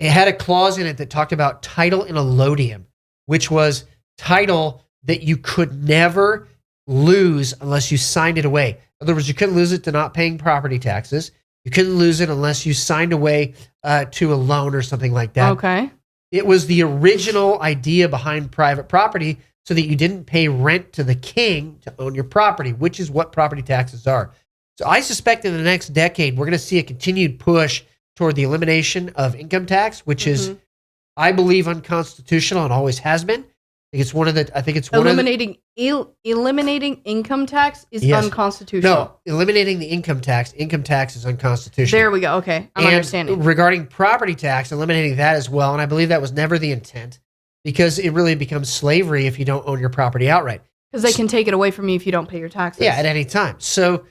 It had a clause in it that talked about title in allodium, which was title that you could never lose unless you signed it away. In other words, you couldn't lose it to not paying property taxes. You couldn't lose it unless you signed away to a loan or something like that. Okay. It was the original idea behind private property so that you didn't pay rent to the king to own your property, which is what property taxes are. So I suspect in the next decade, we're going to see a continued push toward the elimination of income tax, which is, I believe, unconstitutional and always has been. Eliminating income tax is unconstitutional. No, eliminating the income tax is unconstitutional. There we go. Okay, I'm understanding. Regarding property tax, eliminating that as well, and I believe that was never the intent because it really becomes slavery if you don't own your property outright. Because they can take it away from you if you don't pay your taxes. Yeah, at any time. So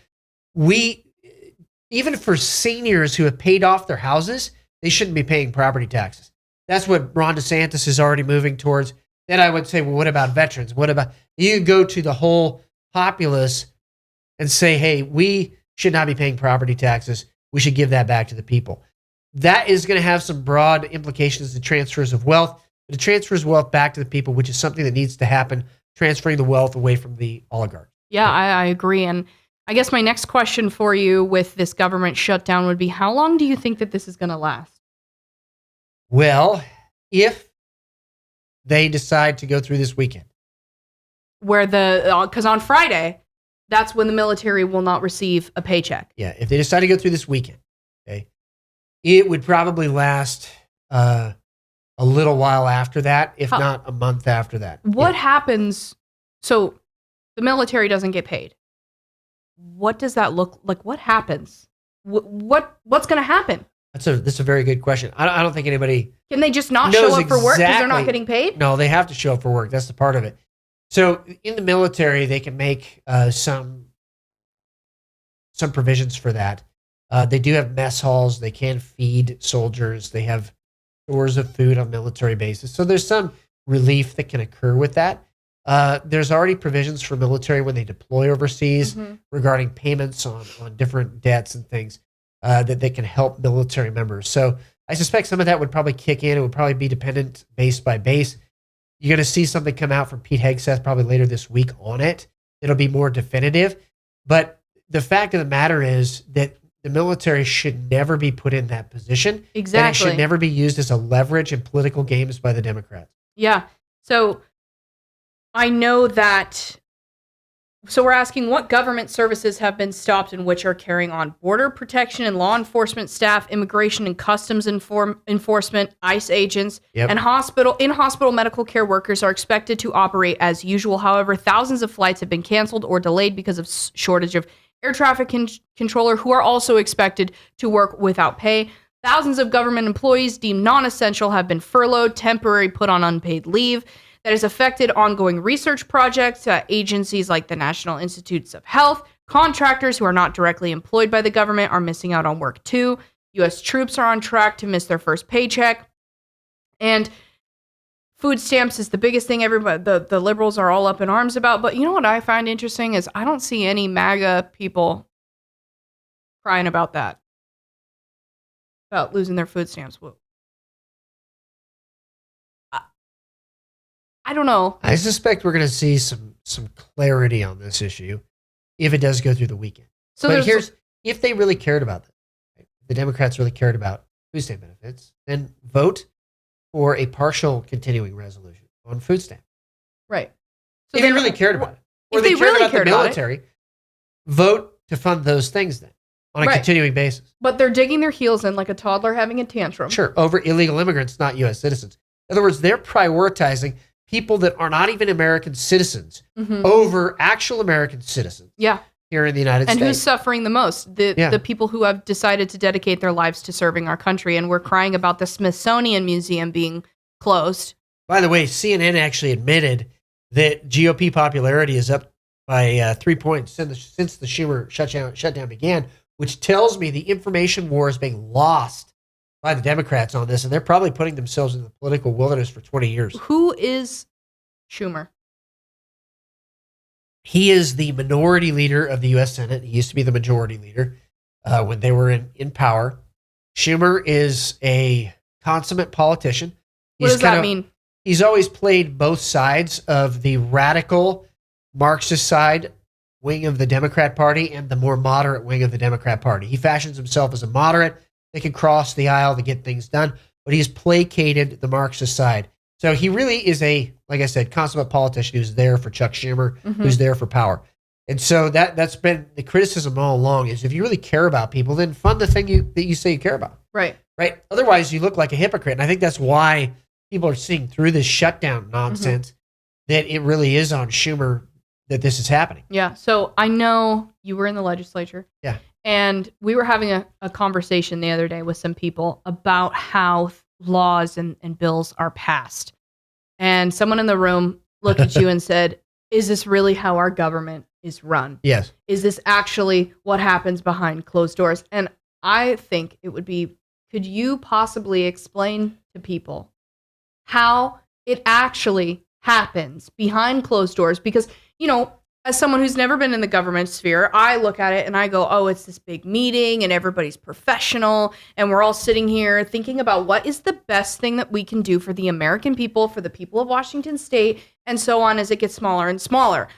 even for seniors who have paid off their houses, they shouldn't be paying property taxes. That's what Ron DeSantis is already moving towards. Then I would say, well, what about veterans? What about, you go to the whole populace and say, hey, we should not be paying property taxes. We should give that back to the people. That is going to have some broad implications to transfers of wealth. But it transfers wealth back to the people, which is something that needs to happen, transferring the wealth away from the oligarchs. Yeah, I agree. And I guess my next question for you with this government shutdown would be, how long do you think that this is going to last? Well, if they decide to go through this weekend. Because on Friday, that's when the military will not receive a paycheck. Yeah, if they decide to go through this weekend, okay, it would probably last a little while after that, if not a month after that. What happens? So the military doesn't get paid. What does that look like? What happens? What's going to happen? That's a very good question. I don't think anybody can they just not show up for work because they're not getting paid? No, they have to show up for work. That's the part of it. So in the military, they can make some provisions for that. They do have mess halls. They can feed soldiers. They have stores of food on military bases. So there's some relief that can occur with that. There's already provisions for military when they deploy overseas regarding payments on different debts and things. That they can help military members. So I suspect some of that would probably kick in. It would probably be dependent base by base. You're going to see something come out from Pete Hegseth probably later this week on it. It'll be more definitive. But the fact of the matter is that the military should never be put in that position. Exactly. And it should never be used as a leverage in political games by the Democrats. Yeah. So I know that. So we're asking what government services have been stopped and which are carrying on. Border protection and law enforcement staff, immigration and customs enforcement, ICE agents, and in-hospital medical care workers are expected to operate as usual. However, thousands of flights have been canceled or delayed because of shortage of air traffic controller who are also expected to work without pay. Thousands of government employees deemed non-essential have been furloughed, temporarily put on unpaid leave. That has affected ongoing research projects, agencies like the National Institutes of Health. Contractors who are not directly employed by the government are missing out on work too. U.S. troops are on track to miss their first paycheck. And food stamps is the biggest thing everybody, the liberals are all up in arms about. But you know what I find interesting is I don't see any MAGA people crying about that, about losing their food stamps. I don't know. I suspect we're going to see some clarity on this issue if it does go through the weekend. So but if they really cared about this, right, the Democrats really cared about food stamp benefits, then vote for a partial continuing resolution on food stamp. Right. So if they really cared about it, or they cared about the military, vote to fund those things then on a continuing basis. But they're digging their heels in like a toddler having a tantrum. Sure, over illegal immigrants, not U.S. citizens. In other words, they're prioritizing people that are not even American citizens over actual American citizens. Yeah. Here in the United States. And who's suffering the most? The people who have decided to dedicate their lives to serving our country. And we're crying about the Smithsonian Museum being closed. By the way, CNN actually admitted that GOP popularity is up by 3 points since the Schumer shutdown began, which tells me the information war is being lost by the Democrats on this, and they're probably putting themselves in the political wilderness for 20 years. Who is Schumer? He is the minority leader of the U.S. Senate. He used to be the majority leader when they were in power. Schumer is a consummate politician. What does that mean? He's always played both sides of the radical Marxist side wing of the Democrat Party and the more moderate wing of the Democrat Party. He fashions himself as a moderate that can cross the aisle to get things done, but he's placated the Marxist side. So he really is like I said, consummate politician who's there for Chuck Schumer, who's there for power. And so that's been the criticism all along is if you really care about people, then fund the thing that you say you care about. Right. Right. Otherwise, you look like a hypocrite. And I think that's why people are seeing through this shutdown nonsense that it really is on Schumer that this is happening. Yeah. So I know you were in the legislature. Yeah. And we were having a conversation the other day with some people about how laws and bills are passed. And someone in the room looked at you and said, is this really how our government is run? Yes. Is this actually what happens behind closed doors? And I think it would be, could you possibly explain to people how it actually happens behind closed doors? Because, as someone who's never been in the government sphere, I look at it and I go, oh, it's this big meeting and everybody's professional and we're all sitting here thinking about what is the best thing that we can do for the American people, for the people of Washington State, and so on as it gets smaller and smaller.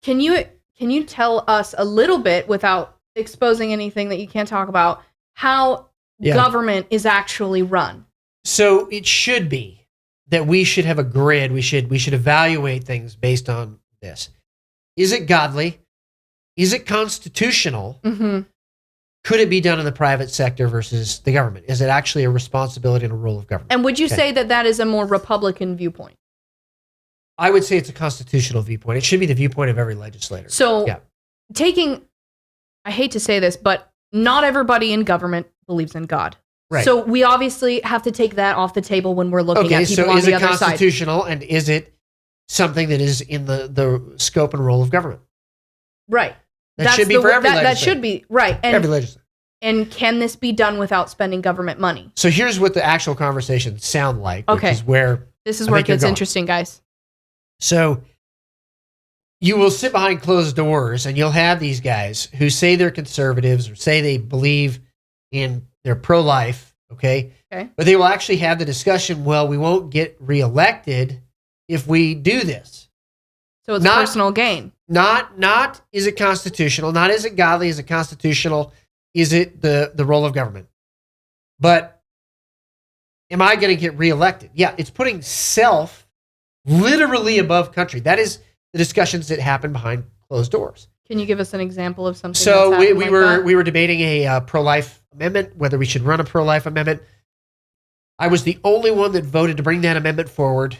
Can you tell us a little bit, without exposing anything that you can't talk about, how government is actually run? So it should be that we should have a grid. We should evaluate things based on this. Is it godly? Is it constitutional? Could it be done in the private sector versus the government? Is it actually a responsibility and a role of government? And would you say that is a more Republican viewpoint? I would say it's a constitutional viewpoint. It should be the viewpoint of every legislator. So I hate to say this, but not everybody in government believes in God. Right. So we obviously have to take that off the table when we're looking at people on the other side. So is it constitutional and is it something that is in the scope and role of government? Right. That should be for every legislator. That should be, right. And, every legislator. And can this be done without spending government money? So here's what the actual conversations sound like, which is where this is where it gets interesting, guys. So you will sit behind closed doors and you'll have these guys who say they're conservatives or say they believe they're pro-life, okay? But they will actually have the discussion, well, we won't get reelected if we do this. So it's personal gain. Not is it constitutional, not is it godly, is it constitutional, is it the role of government? But am I going to get reelected? Yeah, it's putting self literally above country. That is the discussions that happen behind closed doors. Can you give us an example of something? So we were debating a pro-life amendment, whether we should run a pro-life amendment. I was the only one that voted to bring that amendment forward.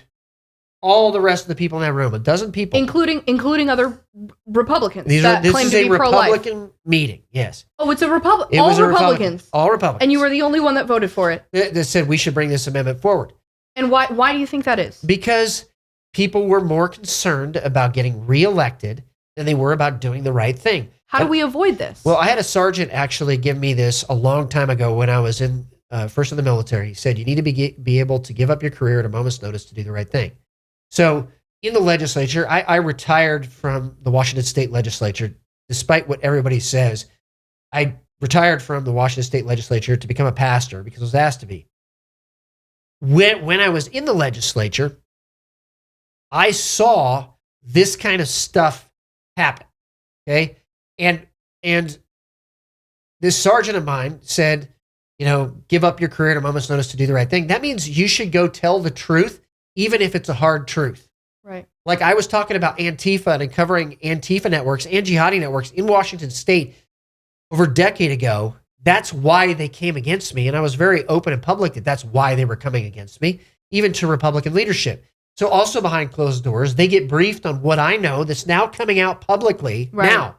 All the rest of the people in that room, a dozen people, including other Republicans, this is a Republican meeting. Yes. Oh, it's a Republican. All Republicans. All Republicans. And you were the only one that voted for it. That said we should bring this amendment forward. And why do you think that is? Because people were more concerned about getting reelected than they were about doing the right thing. How do we avoid this? Well, I had a sergeant actually give me this a long time ago when I was first in the military. He said, you need to be able to give up your career at a moment's notice to do the right thing. So in the legislature, I retired from the Washington State Legislature, despite what everybody says. I retired from the Washington State Legislature to become a pastor because I was asked to be. When I was in the legislature, I saw this kind of stuff happen. Okay. And this sergeant of mine said, give up your career at a moment's notice to do the right thing. That means you should go tell the truth, even if it's a hard truth. Right. Like I was talking about Antifa and uncovering Antifa networks and jihadi networks in Washington State over a decade ago. That's why they came against me. And I was very open and public that that's why they were coming against me, even to Republican leadership. So also behind closed doors, they get briefed on what I know that's now coming out publicly. Right. Now,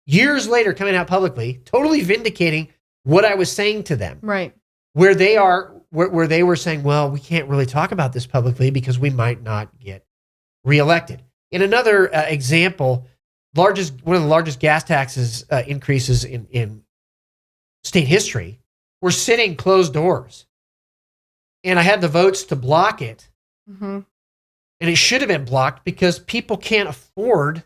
years later, coming out publicly, totally vindicating what I was saying to them. Right. Where they were saying, well, we can't really talk about this publicly because we might not get reelected. In another example, one of the largest gas taxes increases in state history, we're sitting closed doors. And I had the votes to block it. Mm-hmm. And it should have been blocked because people can't afford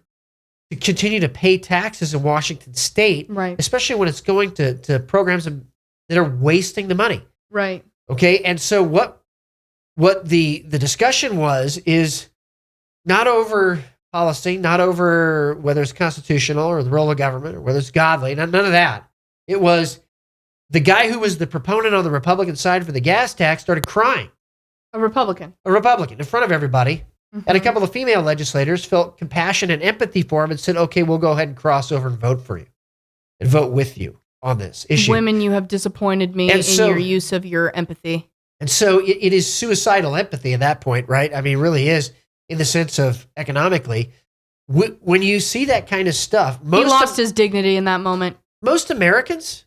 to continue to pay taxes in Washington State, Right. especially when it's going to programs that are wasting the money. Right. Okay, and so what the discussion is not over policy, not over whether it's constitutional or the role of government or whether it's godly, none of that. It was the guy who was the proponent on the Republican side for the gas tax started crying. A Republican In front of everybody. And a couple of female legislators felt compassion and empathy for him and said, okay, we'll go ahead and cross over and vote for you and vote with you on this issue. Women, you have disappointed me in your use of your empathy. And so it is suicidal empathy at that point, right? I mean, it really is, in the sense of economically. When you see that kind of stuff, He lost his dignity in that moment. Most Americans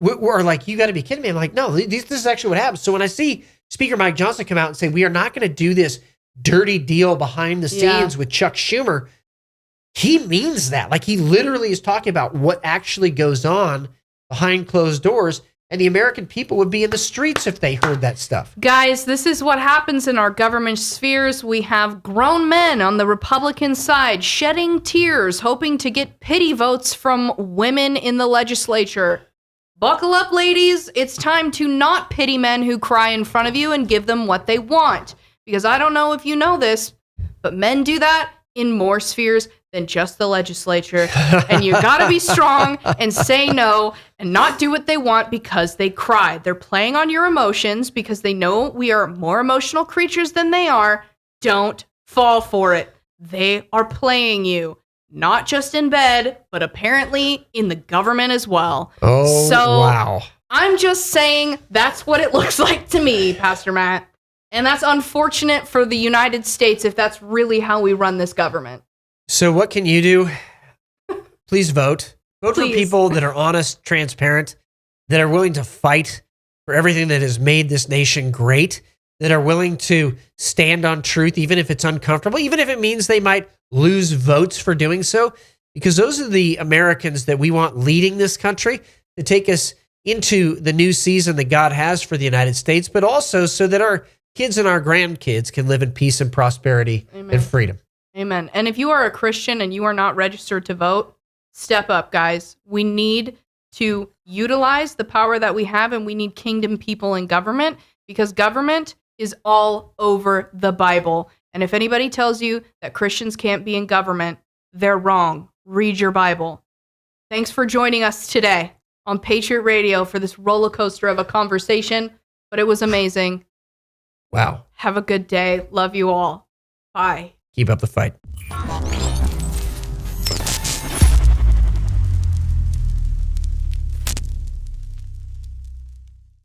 were like, you got to be kidding me. I'm like, no, this is actually what happens. So when I see Speaker Mike Johnson come out and say, we are not going to do this dirty deal behind the scenes with Chuck Schumer, he means that. Like, he literally is talking about what actually goes on behind closed doors, and the American people would be in the streets if they heard that stuff. Guys, this is what happens in our government spheres. We have grown men on the Republican side shedding tears, hoping to get pity votes from women in the legislature. Buckle up, ladies. It's time to not pity men who cry in front of you and give them what they want. Because I don't know if you know this, but men do that in more spheres than just the legislature. And you gotta be strong and say no and not do what they want because they cry. They're playing on your emotions because they know we are more emotional creatures than they are. Don't fall for it. They are playing you, not just in bed, but apparently in the government as well. Oh, so, wow. I'm just saying that's what it looks like to me, Pastor Matt. And that's unfortunate for the United States if that's really how we run this government. So what can you do? Please vote. Vote Please. for people that are honest, transparent, that are willing to fight for everything that has made this nation great, that are willing to stand on truth, even if it's uncomfortable, even if it means they might lose votes for doing so, because those are the Americans that we want leading this country to take us into the new season that God has for the United States, but also so that our kids and our grandkids can live in peace and prosperity and freedom. Amen. And if you are a Christian and you are not registered to vote, step up, guys. We need to utilize the power that we have, and we need kingdom people in government, because government is all over the Bible. And if anybody tells you that Christians can't be in government, they're wrong. Read your Bible. Thanks for joining us today on Patriot Radio for this roller coaster of a conversation, but it was amazing. Wow. Have a good day. Love you all. Bye. Keep up the fight.